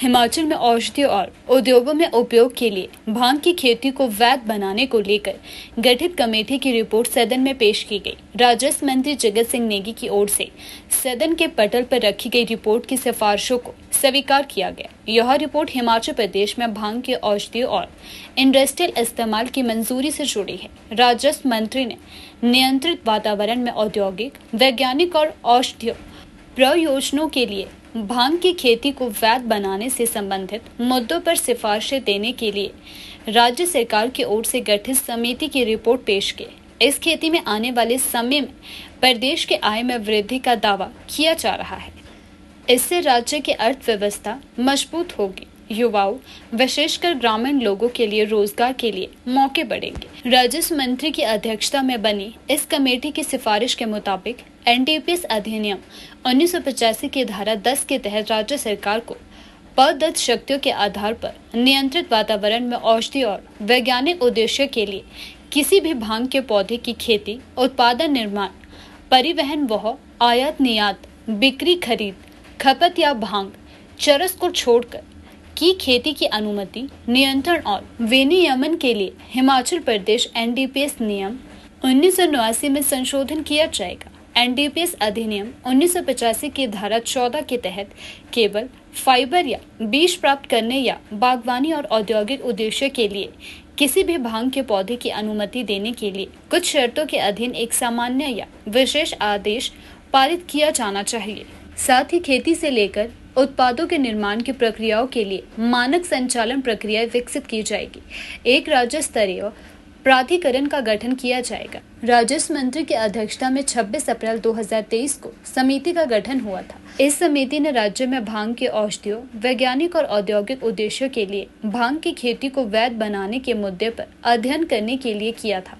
हिमाचल में औषधि और उद्योगों में उपयोग के लिए भांग की खेती को वैध बनाने को लेकर गठित कमेटी की रिपोर्ट सदन में पेश की गई। राजस्व मंत्री जगत सिंह नेगी की ओर से सदन के पटल पर रखी गई रिपोर्ट की सिफारिशों को स्वीकार किया गया। यह रिपोर्ट हिमाचल प्रदेश में भांग के औषधि और इंडस्ट्रियल इस्तेमाल की मंजूरी से जुड़ी है। राजस्व मंत्री ने नियंत्रित वातावरण में औद्योगिक, वैज्ञानिक और औषधीय प्रयोजनों के लिए भांग की खेती को वैध बनाने से संबंधित मुद्दों पर सिफारिशें देने के लिए राज्य सरकार की ओर से गठित समिति की रिपोर्ट पेश की। इस खेती में आने वाले समय में प्रदेश के आय में वृद्धि का दावा किया जा रहा है। इससे राज्य की अर्थव्यवस्था मजबूत होगी। युवाओं, विशेषकर ग्रामीण लोगों के लिए रोजगार के लिए मौके बढ़ेंगे। राजस्व मंत्री की अध्यक्षता में बनी इस कमेटी की सिफारिश के मुताबिक एनडीपीएस अधिनियम 1985 की धारा 10 के तहत राज्य सरकार को प्रदत्त शक्तियों के आधार पर नियंत्रित वातावरण में औषधि और वैज्ञानिक उद्देश्य के लिए किसी भी भांग के पौधे की खेती, उत्पादन, निर्माण, परिवहन व आयात निर्यात, बिक्री, खरीद, खपत या भांग चरस को छोड़कर की खेती की अनुमति, नियंत्रण और विनियमन के लिए हिमाचल प्रदेश एनडीपीएस नियम 1989 में संशोधन किया जाएगा। एनडीपीएस अधिनियम 1985 की धारा 14 के तहत केवल फाइबर या बीज प्राप्त करने या बागवानी और औद्योगिक उद्देश्य के लिए किसी भी भांग के पौधे की अनुमति देने के लिए कुछ शर्तों के अधीन एक सामान्य या विशेष आदेश पारित किया जाना चाहिए। साथ ही खेती से लेकर उत्पादों के निर्माण की प्रक्रियाओं के लिए मानक संचालन प्रक्रिया विकसित की जाएगी। एक राज्य स्तरीय प्राधिकरण का गठन किया जाएगा। राजस्व मंत्री की अध्यक्षता में 26 अप्रैल 2023 को समिति का गठन हुआ था। इस समिति ने राज्य में भांग के औषधियों, वैज्ञानिक और औद्योगिक उद्देश्यों के लिए भांग की खेती को वैध बनाने के मुद्दे पर अध्ययन करने के लिए किया था।